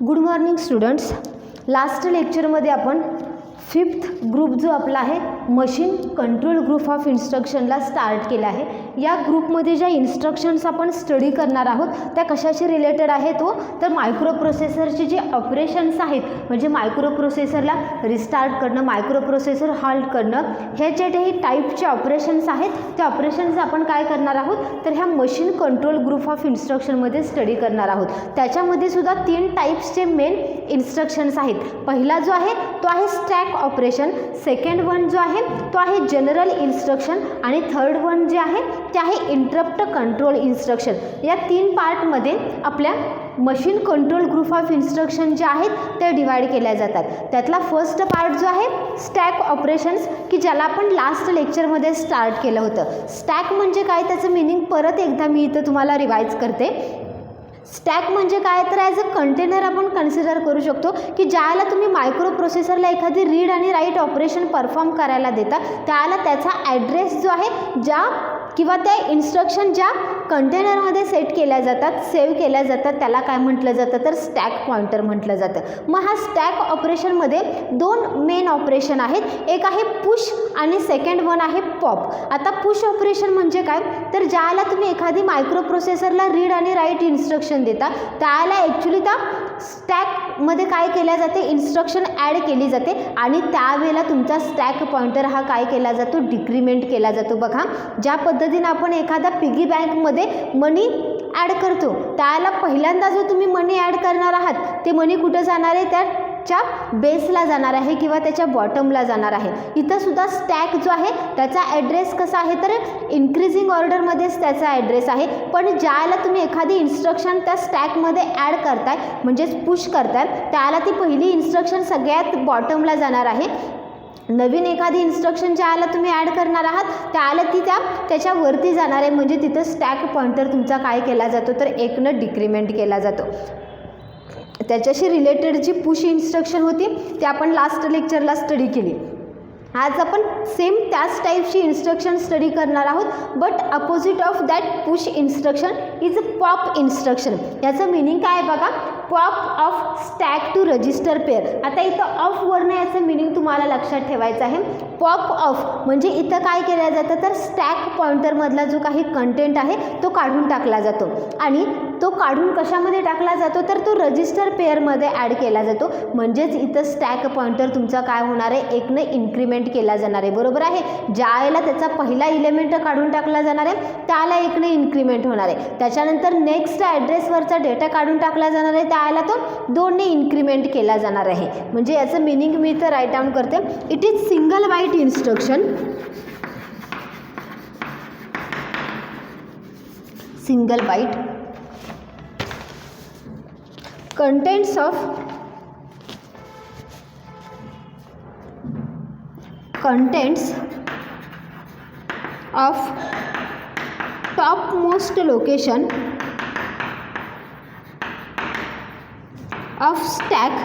Good morning students. Last लेक्चरमध्ये आपण fifth group जो आपला आहे मशीन कंट्रोल ग्रुप ऑफ इन्स्ट्रक्शनला स्टार्ट केला आहे. या ग्रुपमध्ये ज्या इन्स्ट्रक्शन्स आपण स्टडी करणार आहोत त्या कशाशी रिलेटेड आहे तो तर मायक्रो प्रोसेसरचे जे ऑपरेशन्स आहेत म्हणजे मायक्रो प्रोसेसरला रिस्टार्ट करणं, मायक्रो प्रोसेसर हॉल्ट करणं, हे जे काही टाईपचे ऑपरेशन्स आहेत त्या ऑपरेशन्स आपण काय करणार आहोत तर ह्या मशीन कंट्रोल ग्रुप ऑफ इन्स्ट्रक्शनमध्ये स्टडी करणार आहोत. त्याच्यामध्ये सुद्धा 3 टाईप्सचे मेन इन्स्ट्रक्शन्स आहेत. पहिला जो आहे तो आहे स्टॅक ऑपरेशन, सेकंड वन जो आहे तो आहे जनरल इन्स्ट्रक्शन आणि थर्ड वन जे आहे ते आहे इंटरप्ट कंट्रोल इन्स्ट्रक्शन. या 3 पार्टमध्ये आपल्या machine control group of instruction जे आहेत ते डिवाइड केल्या जातात. त्यातला फर्स्ट पार्ट जो आहे स्टॅक ऑपरेशन्स की ज्याला आपण लास्ट लेक्चरमध्ये स्टार्ट केलं होतं. स्टॅक म्हणजे काय त्याचं मीनिंग परत एकदा मी इथं तुम्हाला रिवाइज करते. स्टॅक म्हणजे काय तर ॲज अ कंटेनर आपण कन्सिडर करू शकतो की ज्याला तुम्ही मायक्रो प्रोसेसरला एखादी रीड आणि राईट ऑपरेशन परफॉर्म करायला देता त्याला त्याचा ॲड्रेस जो आहे ज्या किंवा त्या इन्स्ट्रक्शन ज्या कंटेनरमध्ये सेट केल्या जातात, सेव्ह केल्या जातात त्याला काय म्हटलं जातं तर स्टॅक पॉइंटर म्हटलं जातं. मग हा स्टॅक ऑपरेशनमध्ये 2 मेन ऑपरेशन आहेत. एक आहे पुश आणि सेकंड वन आहे पॉप. आता पुश ऑपरेशन म्हणजे काय तर ज्याला तुम्ही एखादी मायक्रो प्रोसेसरला रीड आणि राईट इन्स्ट्रक्शन देता त्याला ॲक्च्युली त्या स्टॅकमध्ये काय केल्या जाते इन्स्ट्रक्शन ॲड केली जाते आणि त्यावेळेला तुमचा स्टॅक पॉइंटर हा काय केला जातो डिक्रीमेंट केला जातो. बघा ज्या पद्धतीने आपण एखादा पिगी बँकमध्ये मनी ॲड करतो त्याला पहिल्यांदा जो तुम्ही मनी ॲड करणार आहात ते मनी कुठं जाणार आहे त्याच्या बेसला जाणार आहे किंवा त्याच्या बॉटमला जाणार आहे. इथं सुद्धा स्टॅक जो आहे त्याचा ॲड्रेस कसा आहे तर इन्क्रीजिंग ऑर्डरमध्येच त्याचा ॲड्रेस आहे. पण ज्याला तुम्ही एखादी इन्स्ट्रक्शन त्या स्टॅकमध्ये ॲड करताय म्हणजेच पुश करताय त्याला ती पहिली इन्स्ट्रक्शन सगळ्यात बॉटमला जाणार आहे. नवीन एखादी इन्स्ट्रक्शन ज्याला तुम्ही ॲड करणार आहात त्याला ती त्याच्यावरती जाणार आहे म्हणजे तिथं स्टॅक पॉइंटर तुमचा काय केला जातो तर 1 डिक्रीमेंट केला जातो. त्याच्याशी रिलेटेड जी पुश इन्स्ट्रक्शन होती ती आपण लास्ट लेक्चरला स्टडी केली. आज आपण सेम त्याच टाईपची इन्स्ट्रक्शन स्टडी करणार आहोत. But opposite of that push instruction is a pop instruction. याचं मिनिंग काय आहे बघा, pop of stack to register pair. आता इथं ऑफवरनं याचं मिनिंग तुम्हाला लक्षात ठेवायचं आहे. पॉप ऑफ म्हणजे इथं काय केलं जातं तर स्टॅक पॉइंटरमधला जो काही कंटेंट आहे तो काढून टाकला जातो आणि तो काढून कशामध्ये टाकला जातो तर तो रजिस्टर पेअरमध्ये ॲड केला जातो. म्हणजेच इथं स्टॅक पॉइंटर तुमचा काय होणार आहे 1 इन्क्रीमेंट केला जाणार आहे. बरोबर आहे. ज्यावेळेला त्याचा पहिला इलेमेंट काढून टाकला जाणार आहे त्याला 1 इन्क्रीमेंट होणार आहे. त्याच्यानंतर नेक्स्ट ॲड्रेसवरचा डेटा काढून टाकला जाणार आहे त्याला तो 2 इन्क्रीमेंट केला जाणार आहे. म्हणजे याचं मिनिंग मी इथं राईट डाऊन करते. It is single byte instruction. Single byte contents of topmost location of stack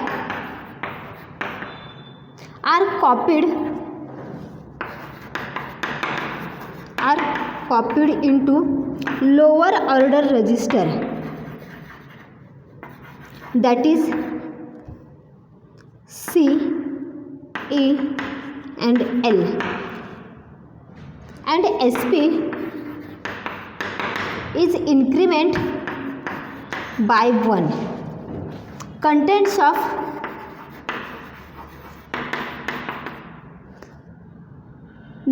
are copied into lower order register, that is C, E and L, and SP is increment by 1. Contents of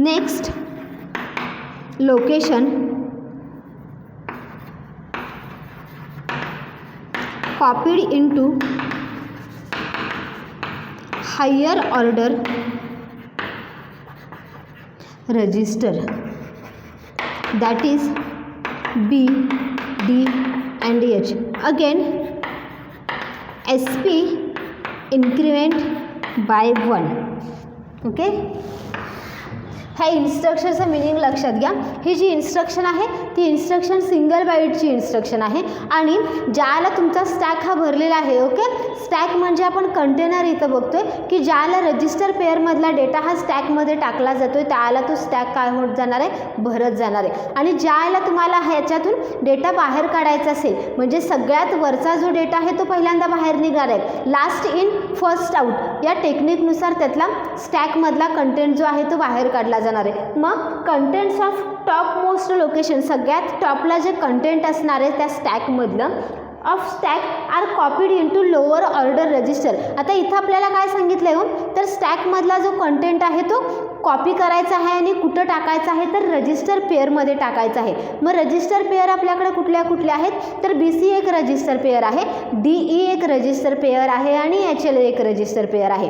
next location copied into higher order register, that is B, D and H. Again SP increment by 1. Okay. ह्या इन्स्ट्रक्शनचं meaning लक्षात घ्या. ही जी instruction आहे ती instruction single बाईटची instruction आहे आणि ज्याला तुमचा स्टॅक हा भरलेला आहे. ओके, स्टॅक म्हणजे आपण कंटेनर इथं बघतोय की ज्याला रजिस्टर पेअरमधला डेटा हा स्टॅकमध्ये टाकला जातोय त्याला तो स्टॅक काय होत जाणार आहे, भरत जाणार आहे. आणि ज्याला तुम्हाला ह्याच्यातून डेटा बाहेर काढायचा असेल म्हणजे सगळ्यात वरचा जो डेटा आहे तो पहिल्यांदा बाहेर निघणार आहे. लास्ट इन फर्स्ट आउट या टेक्निकनुसार त्यातला स्टॅकमधला कंटेंट जो आहे तो बाहेर काढला जाणार आहे. मग contents of top most location, सगळ्यात टॉपला जे कंटेंट असणार आहे त्या स्टॅकमधलं of stack are copied into lower order register. आता इथं आपल्याला काय सांगितलं आहे हो, तर स्टॅकमधला जो कंटेंट आहे तो कॉपी करायचा आहे आणि कुठं टाकायचा आहे तर रजिस्टर पेअरमध्ये टाकायचा आहे. मग रजिस्टर पेअर आपल्याकडे कुठल्या कुठल्या आहेत, तर BC एक रजिस्टर पेअर आहे, DE एक रजिस्टर पेअर आहे आणि HL एक रजिस्टर पेअर आहे.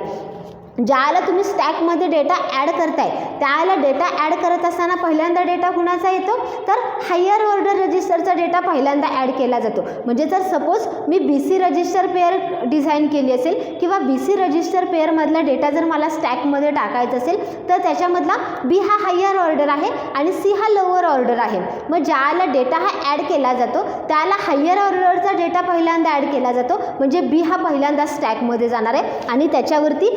ज्याला तुम्ही स्टॅकमध्ये डेटा ॲड करताय त्याला डेटा ॲड करत असताना पहिल्यांदा डेटा कुणाचा येतो, तर हायर ऑर्डर रजिस्टरचा डेटा पहिल्यांदा ॲड केला जातो. म्हणजे जर सपोज मी BC रजिस्टर पेअर डिझाईन केली असेल किंवा BC रजिस्टर पेअरमधला डेटा जर मला स्टॅकमध्ये टाकायचा असेल तर त्याच्यामधला B हा हायर ऑर्डर आहे आणि C हा लोअर ऑर्डर आहे. मग ज्याला डेटा हा ॲड केला जातो त्याला हायर ऑर्डरचा डेटा पहिल्यांदा ॲड केला जातो म्हणजे B हा पहिल्यांदा स्टॅकमध्ये जाणार आहे आणि त्याच्यावरती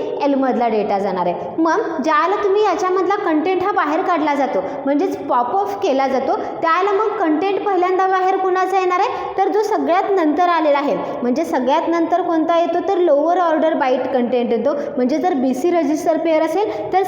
मधला डेटा जाणार आहे. मग ज्याला तुम्ही याच्यामधला कंटेंट हा बाहेर काढला जातो म्हणजेच पॉप ऑफ केला जातो त्याला मग कंटेंट पहिल्यांदा बाहेर कुणाचा येणार आहे, तर जो सगळ्यात नंतर आलेला आहे. म्हणजे सगळ्यात नंतर कोणता येतो, तर लोअर ऑर्डर बाईट कंटेंट येतो. म्हणजे जर BC रजिस्टर पेअर असेल तर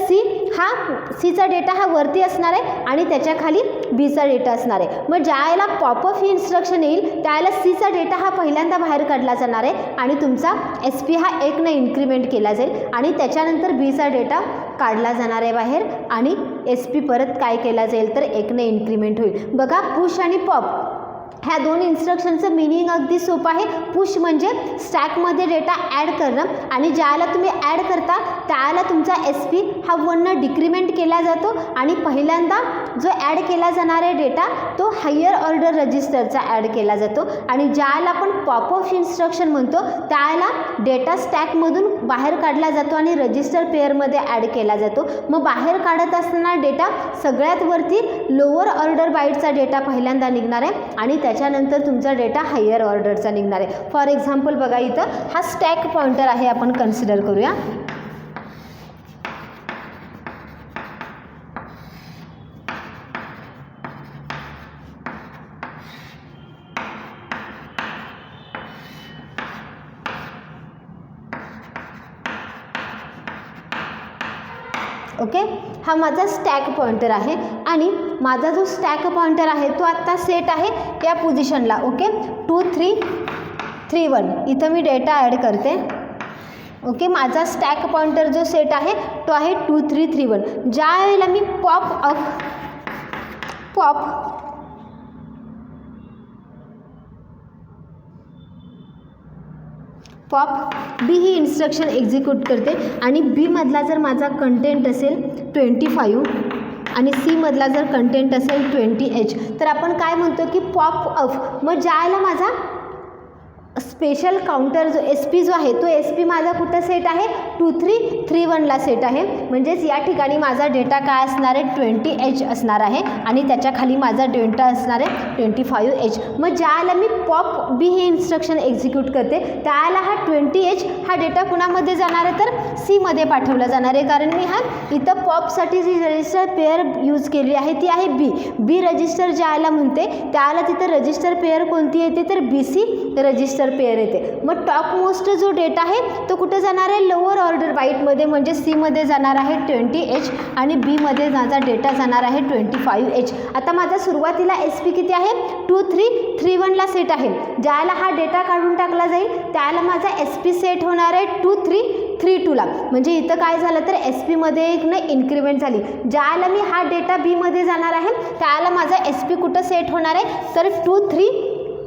Cचा डेटा हा वरती असणार आहे आणि त्याच्या खाली Bचा डेटा असणार आहे. मग ज्याला पॉप ऑफ इन्स्ट्रक्शन येईल त्याला Cचा डेटा हा पहिल्यांदा बाहेर काढला जाणार आहे आणि तुमचा SP हा 1 ने इन्क्रीमेंट केला जाईल आणि त्याच्यानंतर Bचा डेटा काढला जाणार आहे बाहेर आणि SP परत काय केला जाईल, तर 1 ने इन्क्रीमेंट होईल. बघा, पुश आणि पॉप ह्या दोन इन्स्ट्रक्शनचं मिनिंग अगदी सोपं आहे. पुश म्हणजे स्टॅकमध्ये डेटा ॲड करणं आणि ज्याला तुम्ही ॲड करता त्याला तुमचा SP हा 1 ने डिक्रीमेंट केला जातो आणि पहिल्यांदा जो ॲड केला जाणार आहे डेटा तो हायर ऑर्डर रजिस्टरचा ॲड केला जातो आणि ज्याला आपण पॉप ऑफ इन्स्ट्रक्शन म्हणतो त्याला डेटा स्टॅकमधून बाहेर काढला जातो आणि रजिस्टर पेअरमध्ये ॲड केला जातो. मग बाहेर काढत असताना डेटा सगळ्यात वरती लोअर ऑर्डर बाईटचा डेटा पहिल्यांदा निघणार आहे आणि त्याच्यानंतर तुमचा डेटा हायर ऑर्डरचा निघणार आहे. फॉर एक्झाम्पल बघा, इथं हा स्टॅक पॉइंटर आहे, आपण कन्सिडर करूया. ओके, हा माझा स्टॅक पॉइंटर आहे आणि माझा जो स्टॅक पॉइंटर आहे तो आत्ता सेट आहे या पोझिशनला. ओके, 2 3 3 1 इथं मी डेटा ॲड करते. ओके, माझा स्टॅक पॉइंटर जो सेट आहे तो आहे 2 3 3 1. ज्या वेळेला मी पॉप B ही इन्स्ट्रक्शन एक्झिक्यूट करते आणि B मधला जर माझा कंटेंट असेल 25 आणि C मधला जर कंटेंट असेल 20H तर आपण काय म्हणतो की पॉप ऑफ. मग ज्याला माझा स्पेशल काउंटर जो SP जो आहे तो SP माझा कुठं सेट आहे, 2 3 3 1ला सेट आहे. म्हणजेच या ठिकाणी माझा डेटा काय असणार आहे, 20H असणार आहे आणि त्याच्या खाली माझा डेटा असणार आहे 25H. मग ज्याला मी पॉप B ही इन्स्ट्रक्शन एक्झिक्यूट करते त्याला हा 20H हा डेटा कुणामध्ये जाणार आहे, तर C मध्ये पाठवला जाणार आहे. कारण मी हा इथं पॉपसाठी जी रजिस्टर पेअर यूज केली आहे ती आहे B रजिस्टर ज्याला म्हणते त्याला तिथं रजिस्टर पेअर कोणती येते, तर BC रजिस्टर पेअर येते. मग टॉप मोस्ट जो डेटा आहे तो कुठे जाणार आहे, लोअर ऑर्डर बाईटमध्ये म्हणजे C मध्ये जाणार आहे 20H आणि B मध्ये माझा डेटा जाणार आहे 25H. आता माझा सुरुवातीला SP किती आहे, 2 3 3 1ला सेट आहे. ज्याला हा डेटा काढून टाकला जाईल त्याला माझा SP सेट होणार आहे 2 3 3 2ला. म्हणजे इथं काय झालं तर SP मध्ये 1 ने इन्क्रीमेंट झाली. ज्याला मी हा डेटा B मध्ये जाणार आहे त्याला माझा SP कुठं सेट होणार आहे, तर 2 3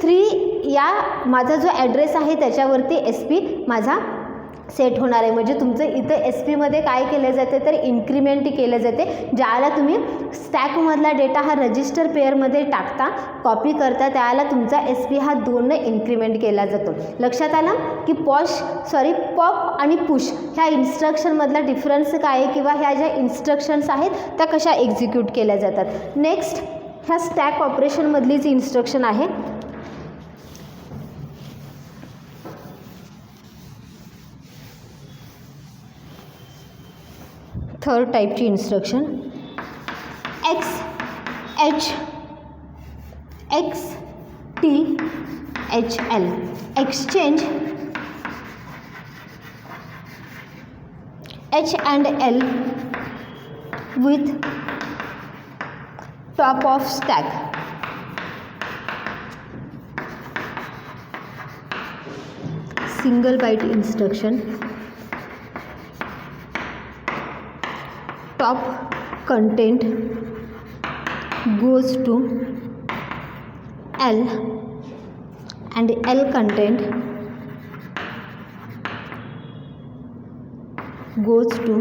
3 या माझा जो ॲड्रेस आहे त्याच्यावरती SP माझा सेट होणार आहे. म्हणजे तुमचं इथं एस पीमध्ये काय केलं जाते तर इन्क्रीमेंट केलं जाते. ज्याला तुम्ही स्टॅकमधला डेटा हा रजिस्टर पेअरमध्ये टाकता, कॉपी करता, त्याला तुमचा एस पी हा 2 इन्क्रीमेंट केला जातो. लक्षात आलं की पॉप आणि पुश ह्या इन्स्ट्रक्शनमधला डिफरन्स काय आहे किंवा ह्या ज्या इन्स्ट्रक्शन्स आहेत त्या कशा एक्झिक्यूट केल्या जातात. नेक्स्ट ह्या स्टॅक ऑपरेशनमधलीच इन्स्ट्रक्शन आहे. थर्ड टाईपची instruction XTHL exchange H and L with top of stack. Single byte instruction. Top content goes to L and L content goes to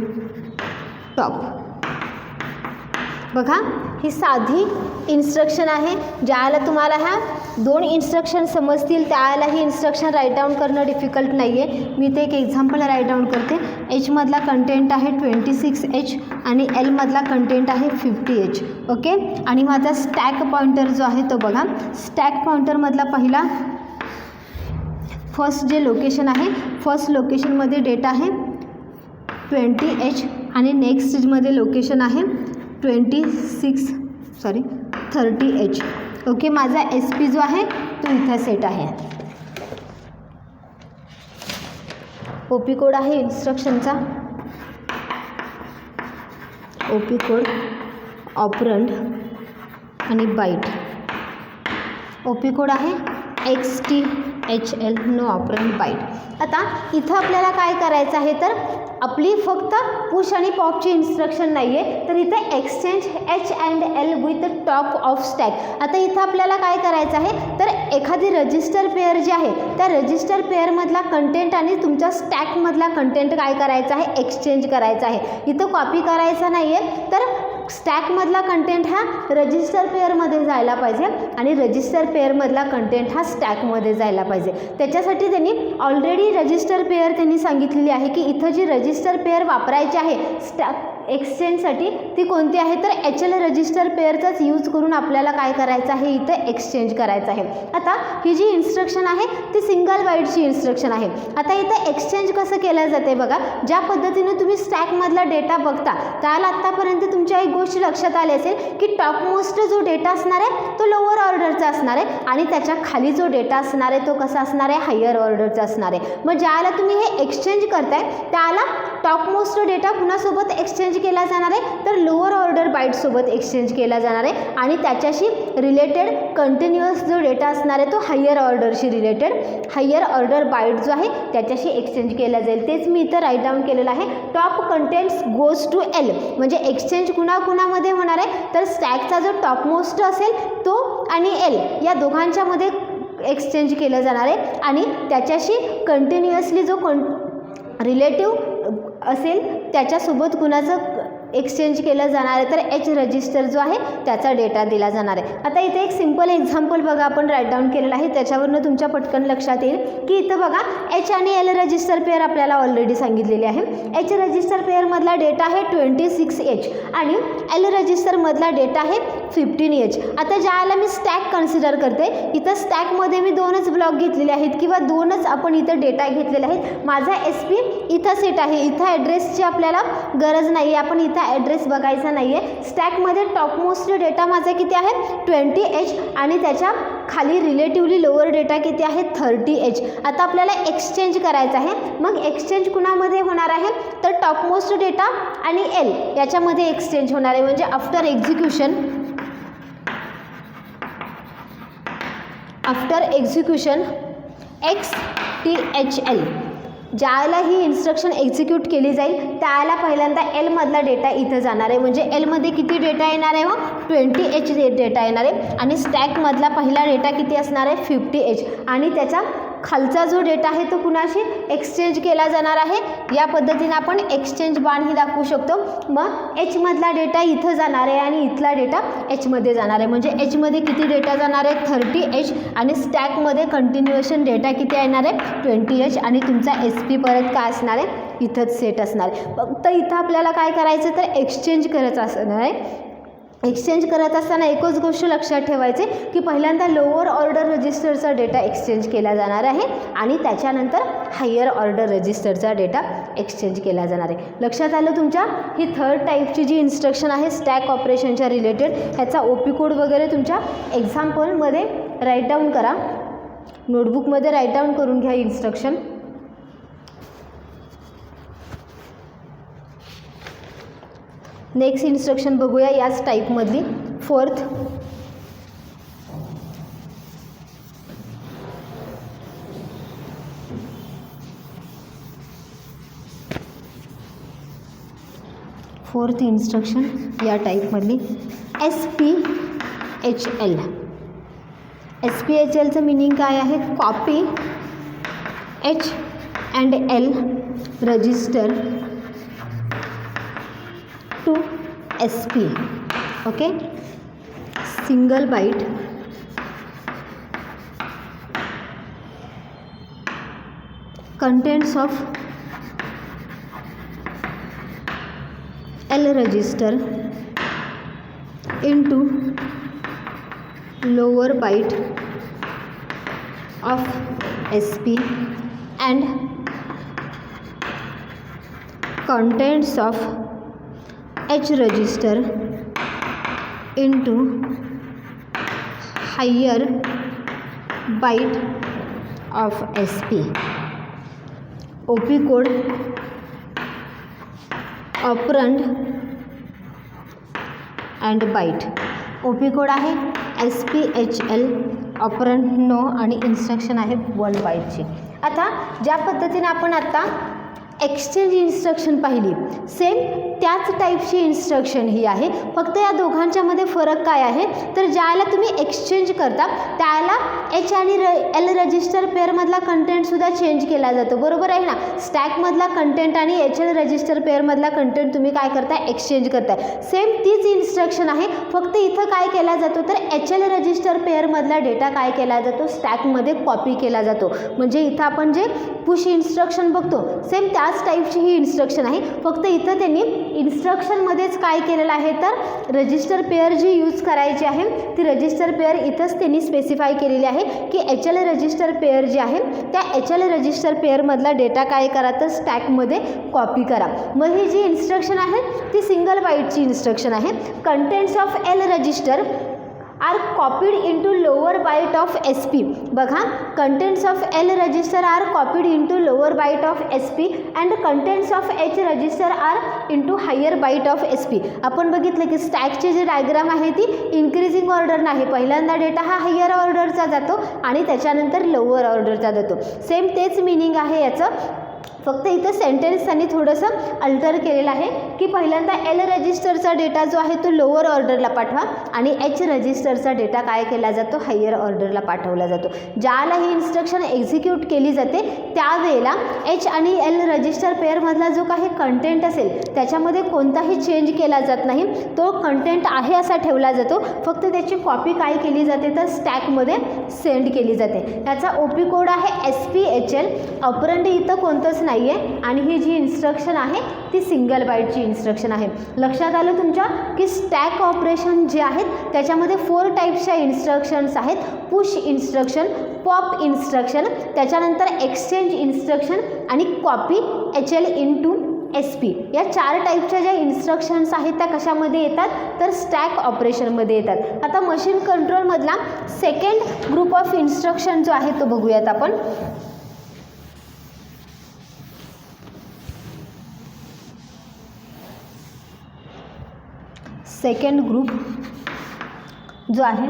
top. बघा ही साधी इन्स्ट्रक्शन आहे. ज्याला तुम्हाला ह्या 2 इन्स्ट्रक्शन समजतील त्याला ही इन्स्ट्रक्शन राईट डाऊन करणं डिफिकल्ट नाही आहे. मी ते एक एक्झाम्पल राईट डाऊन करते. एचमधला कंटेंट आहे 26H आणि एलमधला कंटेंट आहे 50H. ओके. आणि माझा स्टॅक पॉइंटर जो आहे तो बघा, स्टॅक पॉइंटरमधला पहिला फर्स्ट जे लोकेशन आहे, फर्स्ट लोकेशनमध्ये डेटा आहे 20H आणि नेक्स्टमध्ये लोकेशन आहे 30H. ओके. माझा एस पी जो आहे तो इथं सेट आहे. ओपी कोड आहे इन्स्ट्रक्शनचा, ओपी कोड, ऑपरंड आणि बाईट. ओपी कोड आहे XTHL, नो ऑपरंड बाईट. आता इथं आपल्याला काय करायचं आहे तर आपली फक्त पुश आणि पॉपची इन्स्ट्रक्शन नाही आहे, तर इथे exchange H and L with top of stack. आता इथं आपल्याला काय करायचं आहे तर एखादी रजिस्टर पेअर जी आहे त्या रजिस्टर पेअरमधला कंटेंट आणि तुमच्या स्टॅकमधला कंटेंट काय करायचा आहे, एक्सचेंज करायचा आहे. इथं कॉपी करायचा नाही आहे, तर स्टॅकमधला कंटेंट हा रजिस्टर पेअरमध्ये जायला पाहिजे आणि रजिस्टर पेअरमधला कंटेंट हा स्टॅकमध्ये जायला पाहिजे. त्याच्यासाठी त्यांनी ऑलरेडी रजिस्टर पेअर त्यांनी सांगितलेली आहे की इथं जी रजिस्टर पेअर वापरायची आहे स्टॅक एक्सचेंजसाठी ती कोणती आहे तर HL रजिस्टर पेअरचाच यूज करून आपल्याला काय करायचं आहे, इथं एक्सचेंज करायचं आहे. आता ही जी इन्स्ट्रक्शन आहे ती सिंगल बाईटची इन्स्ट्रक्शन आहे. आता इथं एक्सचेंज कसं केलं जाते बघा, ज्या पद्धतीने तुम्ही स्टॅकमधला डेटा बघता त्याला आत्तापर्यंत तुमच्या एक गोष्ट लक्षात आली असेल की टॉपमोस्ट जो डेटा असणार आहे तो लोअर ऑर्डरचा असणार आहे आणि त्याच्या खाली जो डेटा असणार आहे तो कसा असणार आहे, हायर ऑर्डरचा असणार आहे. मग ज्याला तुम्ही हे एक्सचेंज करताय त्याला टॉपमोस्ट डेटा कुणासोबत एक्सचेंज केला जाणार आहे तर लोअर ऑर्डर बाईटसोबत एक्सचेंज केला जाणार आहे आणि त्याच्याशी रिलेटेड कंटिन्युअस जो डेटा असणार आहे तो हायर ऑर्डरशी रिलेटेड हायर ऑर्डर बाईट जो आहे त्याच्याशी एक्सचेंज केला जाईल. तेच मी इथं राईट डाऊन केलेलं आहे. Top contents goes to L म्हणजे एक्सचेंज कुणाकुणामध्ये होणार आहे तर स्टॅकचा जो टॉपमोस्ट असेल तो आणि एल या दोघांच्यामध्ये एक्सचेंज केलं जाणार आहे आणि त्याच्याशी कंटिन्युअसली जो रिलेटिव्ह असेल त्याच्यासोबत कुणाचं एक्सचेंज केलं जाणार आहे तर H रजिस्टर जो आहे त्याचा डेटा दिला जाणार आहे. आता इथे एक सिंपल एक्झाम्पल बघा आपण राईट डाऊन केलेलं आहे, त्याच्यावरनं तुमच्या पटकन लक्षात येईल की इथं बघा H आणि L रजिस्टर पेअर आपल्याला ऑलरेडी सांगितलेली आहे. H रजिस्टर पेअरमधला डेटा आहे 26H आणि L रजिस्टरमधला डेटा आहे 15H. आता ज्याला मी स्टॅक कन्सिडर करते, इथं स्टॅकमध्ये मी 2च ब्लॉक घेतलेले आहेत किंवा 2च आपण इथं डेटा घेतलेले आहेत. माझा SP इथं सेट आहे, इथं ॲड्रेसची आपल्याला गरज नाही आहे, आपण इथं ॲड्रेस बघायचा नाही आहे. स्टॅकमध्ये टॉपमोस्ट डेटा माझा किती आहे 20H आणि त्याच्या खाली रिलेटिव्हली लोअर डेटा किती आहे 30H. आता आपल्याला एक्सचेंज करायचं आहे. मग एक्सचेंज कुणामध्ये होणार आहे तर टॉपमोस्ट डेटा आणि L याच्यामध्ये एक्सचेंज होणार आहे. म्हणजे आफ्टर एक्झिक्युशन XTHL ज्याला ही इन्स्ट्रक्शन एक्झिक्यूट केली जाईल त्याला पहिल्यांदा एलमधला डेटा इथं जाणार आहे. म्हणजे एलमध्ये किती डेटा येणार आहे, 20H डेटा येणार आहे आणि स्टॅकमधला पहिला डेटा किती असणार आहे 50H आणि त्याच्या खालचा जो डेटा आहे तो कुणाशी एक्सचेंज केला जाणार आहे. या पद्धतीने आपण एक्सचेंज बाणही दाखवू शकतो. मग एचमधला डेटा इथं जाणार आहे आणि इथला डेटा एचमध्ये जाणार आहे. म्हणजे एचमध्ये किती डेटा जाणार आहे 30H आणि स्टॅकमध्ये कंटिन्युएशन डेटा किती येणार आहे 20H आणि तुमचा SP परत काय असणार आहे इथंच सेट असणार आहे. फक्त इथं आपल्याला काय करायचं तर एक्सचेंज करायचं असणार आहे. एक्सचेंज करत असताना एकच गोष्ट लक्षात ठेवायचे की पहिल्यांदा लोअर ऑर्डर रजिस्टरचा डेटा एक्सचेंज केला जाणार आहे आणि त्याच्यानंतर हायर ऑर्डर रजिस्टरचा डेटा एक्सचेंज केला जाणार आहे. लक्षात आलं तुमच्या. ही थर्ड टाईपची जी इन्स्ट्रक्शन आहे स्टॅक ऑपरेशनच्या रिलेटेड ह्याचा OP कोड वगैरे तुमच्या एक्झाम्पलमध्ये राईट डाऊन करा. नोटबुकमध्ये राईट डाऊन करून घ्या इन्स्ट्रक्शन. नेक्स्ट इन्स्ट्रक्शन बघूया याच टाईपमधली फोर्थ. फोर्थ इन्स्ट्रक्शन या टाईपमधली SPHL. SPHLचं मिनिंग काय आहे copy H and L register to SP. okay, single byte contents of L register into lower byte of SP and contents of H register into higher byte of SP. OP code operand and byte. OP code आहे SPHL operand no आणि instruction आहे 1 बाईटची. आता ज्या पद्धतीने आपण आता exchange instruction पाहिली same त्याच टाईपची इन्स्ट्रक्शन ही आहे. फक्त या दोघांच्यामध्ये फरक काय आहे तर ज्याला तुम्ही एक्सचेंज करता त्याला H आणि L रजिस्टर पेअरमधला कंटेंटसुद्धा चेंज केला जातो. बरोबर आहे ना. स्टॅकमधला कंटेंट आणि HL रजिस्टर पेअरमधला कंटेंट तुम्ही काय करताय एक्सचेंज करताय. सेम तीच इन्स्ट्रक्शन आहे. फक्त इथं काय केला जातो तर HL रजिस्टर पेअरमधला डेटा काय केला जातो स्टॅकमध्ये कॉपी केला जातो. म्हणजे इथं आपण जे पुश इन्स्ट्रक्शन बघतो सेम त्याच टाईपची ही इन्स्ट्रक्शन आहे. फक्त इथं त्यांनी इन्स्ट्रक्शनमध्येच काय केलेलं आहे तर रजिस्टर पेअर जी यूज करायची आहे ती रजिस्टर पेअर इथंच त्यांनी स्पेसिफाय केलेली आहे की HL रजिस्टर पेअर जी आहे त्या HL रजिस्टर पेअरमधला डेटा काय करा तर स्टॅकमध्ये कॉपी करा. मग ही जी इन्स्ट्रक्शन आहे ती सिंगल बाईटची इन्स्ट्रक्शन आहे. Contents of L register are copied into lower byte of SP. बघा contents of L register are copied into lower byte of SP and contents of H register are into higher byte of SP. आपण बघितलं की स्टॅकची जी diagram आहे ती increasing order नाही. पहिल्यांदा data हा higher ऑर्डरचा जातो आणि त्याच्यानंतर लोअर ऑर्डरचा जातो. सेम तेच मिनिंग आहे याचं. फक्त इथं सेंटेन्स त्यांनी थोडंसं अल्टर केलेलं आहे की पहिल्यांदा L रजिस्टरचा डेटा जो आहे तो लोअर ऑर्डरला पाठवा आणि H रजिस्टरचा डेटा काय केला जातो हायर ऑर्डरला पाठवला जातो. ज्याला ही इन्स्ट्रक्शन एक्झिक्यूट केली जाते त्यावेळेला H आणि L रजिस्टर पेअरमधला जो काही कंटेंट असेल त्याच्यामध्ये कोणताही चेंज केला जात नाही. तो कंटेंट आहे असा ठेवला जातो. फक्त त्याची कॉपी काय केली जाते तर स्टॅकमध्ये सेंड केली जाते. त्याचा OP कोड आहे SPHL. ऑपरंड इथं कोणतंच नाही आहे आणि ही जी इन्स्ट्रक्शन आहे ती सिंगल बाईटची इन्स्ट्रक्शन आहे. लक्षात आलं तुमच्या की स्टॅक ऑपरेशन जे आहेत त्याच्यामध्ये 4 टाईप्सच्या इन्स्ट्रक्शन्स आहेत. पुश इन्स्ट्रक्शन, पॉप इन्स्ट्रक्शन, त्याच्यानंतर एक्सचेंज इन्स्ट्रक्शन आणि कॉपी HL इंटू SP. या 4 टाईपच्या ज्या इन्स्ट्रक्शन्स आहेत त्या कशामध्ये येतात तर स्टॅक ऑपरेशनमध्ये येतात. आता मशीन कंट्रोलमधला सेकंड ग्रुप ऑफ इन्स्ट्रक्शन जो आहे तो बघूयात आपण. सेकंड ग्रुप जो आहे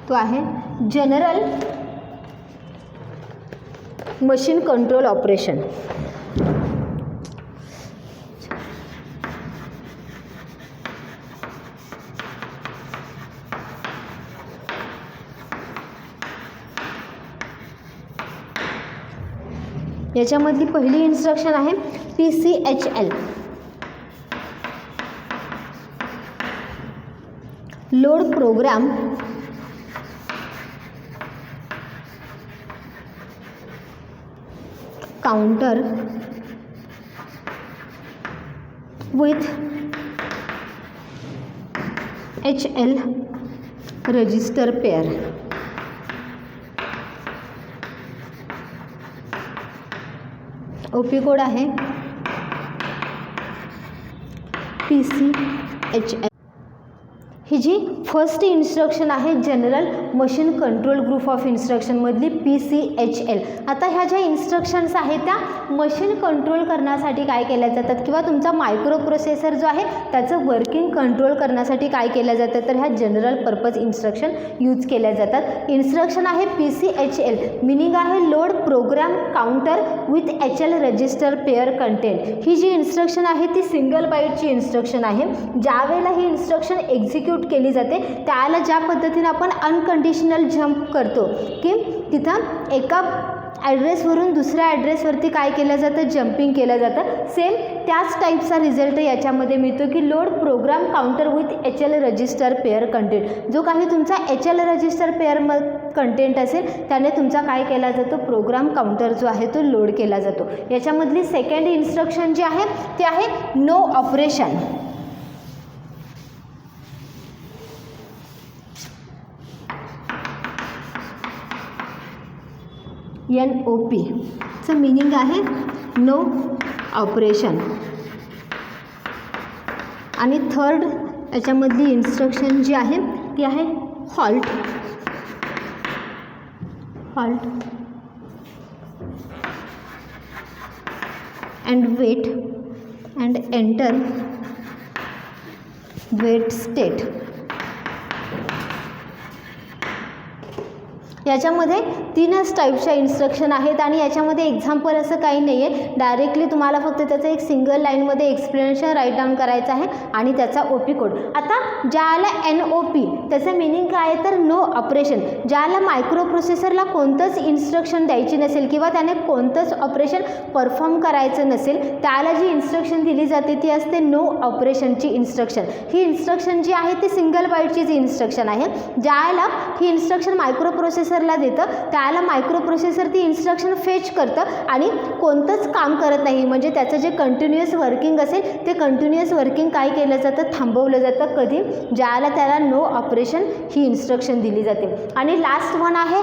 तो आहे जनरल मशीन कंट्रोल ऑपरेशन. याच्यामधली पहिली इन्स्ट्रक्शन आहे PCHL, load program counter with HL register pair. OP code आहे PCHL. ही जी फर्स्ट इन्स्ट्रक्शन आहे general machine control group of इन्स्ट्रक्शनमधली PCHL. आता ह्या ज्या इन्स्ट्रक्शन्स आहेत त्या मशीन कंट्रोल करण्यासाठी काय केल्या जातात किंवा तुमचा मायक्रो प्रोसेसर जो आहे त्याचं वर्किंग कंट्रोल करण्यासाठी काय केल्या जातं, तर ह्या जनरल पर्पज इन्स्ट्रक्शन यूज केल्या जातात. इन्स्ट्रक्शन आहे PCHL, मिनिंग आहे load program counter with HL register pair content. ही जी इन्स्ट्रक्शन आहे ती सिंगल बाईटची इन्स्ट्रक्शन आहे. ज्यावेळेला ही इन्स्ट्रक्शन एक्झिक्यूट केली जाते त्याला ज्या पद्धतीने आपण अनकंडिशनल जंप करतो की तिथं एका ॲड्रेसवरून दुसऱ्या ॲड्रेसवरती काय केलं जातं, जंपिंग केलं जातं. सेम त्याच टाईपचा रिझल्ट याच्यामध्ये मिळतो की load program counter with HL register pair content. जो काही तुमचा HL रजिस्टर पेअर कंटेंट असेल त्याने तुमचा काय केला जातो, प्रोग्राम काउंटर जो आहे तो लोड केला जातो. याच्यामधली सेकंड इन्स्ट्रक्शन जी आहे ती आहे नो ऑपरेशन. NOP चं मिनिंग आहे नो ऑपरेशन. आणि थर्ड याच्यामधली इन्स्ट्रक्शन जी आहे ती आहे halt. And wait and enter wait state. याच्यामध्ये तीनच टाईपच्या इन्स्ट्रक्शन आहेत आणि याच्यामध्ये एक्झाम्पल असं काही नाही आहे. डायरेक्टली तुम्हाला फक्त त्याचं एक सिंगल लाईनमध्ये एक्सप्लेनेशन राईट डाऊन करायचं आहे आणि त्याचा OP कोड. आता ज्याला NOP त्याचं मिनिंग काय आहे तर नो ऑपरेशन. ज्याला मायक्रो प्रोसेसरला कोणतंच इन्स्ट्रक्शन द्यायची नसेल किंवा त्याने कोणतंच ऑपरेशन परफॉर्म करायचं नसेल त्याला जी इन्स्ट्रक्शन दिली जाते ती असते नो ऑपरेशनची इन्स्ट्रक्शन. ही इन्स्ट्रक्शन जी आहे ती सिंगल बाईटचीच इन्स्ट्रक्शन आहे. ज्याला ही इन्स्ट्रक्शन मायक्रो प्रोसेसरला देतं त्याला मायक्रो प्रोसेसर ती इन्स्ट्रक्शन फेच करतं आणि कोणतंच काम करत नाही. म्हणजे त्याचं जे कंटिन्युअस वर्किंग असेल ते कंटिन्युअस वर्किंग काय केलं जातं, थांबवलं जातं. कधी, ज्याला त्याला नो ऑपरेशन ही इन्स्ट्रक्शन दिली जाते. आणि लास्ट वन आहे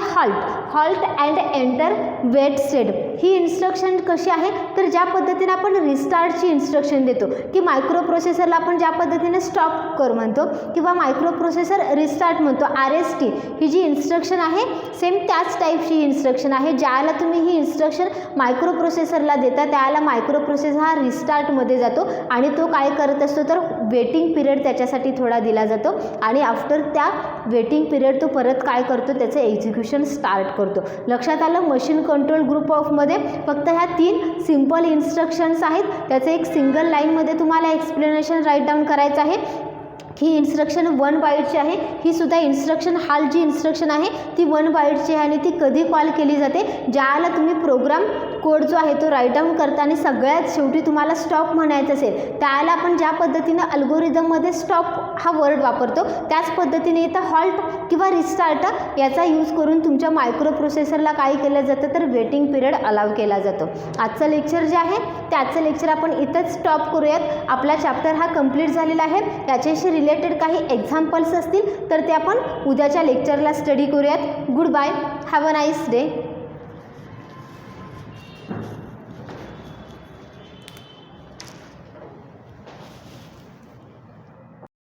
halt and enter wait state. ही इन्स्ट्रक्शन कशी आहे तर ज्या पद्धतीने आपण रिस्टार्टची इन्स्ट्रक्शन देतो की मायक्रो प्रोसेसरला आपण ज्या पद्धतीने स्टॉप कर म्हणतो किंवा मायक्रो प्रोसेसर रिस्टार्ट म्हणतो RST. ही जी इन्स्ट्रक्शन आहे सेम त्याच टाईपची इन्स्ट्रक्शन आहे. ज्याला तुम्ही ही इन्स्ट्रक्शन मायक्रो प्रोसेसरला देता त्याला मायक्रो प्रोसेसर हा रिस्टार्टमध्ये जातो आणि तो काय करत असतो तर वेटिंग पिरियड त्याच्यासाठी थोडा दिला जातो आणि आफ्टर त्या वेटिंग पिरियड तो परत काय करतो त्याचं एक्झिक्युशन स्टार्ट करतो. लक्षात आलं. मशीन कंट्रोल ग्रुप ऑफमध्ये फक्त ह्या 3 सिम्पल इन्स्ट्रक्शन्स आहेत. त्याचं एक सिंगल लाईनमध्ये तुम्हाला एक्सप्लेनेशन राईट डाऊन करायचं आहे. ही इन्स्ट्रक्शन 1 बाईटची आहे. ही सुद्धा इन्स्ट्रक्शन हाल जी इन्स्ट्रक्शन आहे ती 1 बाईटची आहे आणि ती कधी कॉल केली जाते ज्याला तुम्ही प्रोग्राम कोड जो आहे तो राईट डाऊन करताना सगळ्यात शेवटी तुम्हाला स्टॉप म्हणायचं असेल त्याला आपण ज्या पद्धतीनं अल्गोरिदममध्ये स्टॉप हा वर्ड वापरतो त्याच पद्धतीने इथं हॉल्ट किंवा रिस्टार्ट याचा यूज करून तुमच्या मायक्रो प्रोसेसरला काय केलं जातं तर वेटिंग पिरियड अलाव केला जातो. आजचं लेक्चर जे आहे त्याचं लेक्चर आपण इथंच स्टॉप करूयात. आपला चॅप्टर हा कंप्लीट झालेला आहे. याच्याशी रिलेटेड काही एक्झाम्पल्स असतील तर ते आपण उद्याच्या लेक्चरला स्टडी करूयात. Good bye. Have a nice day.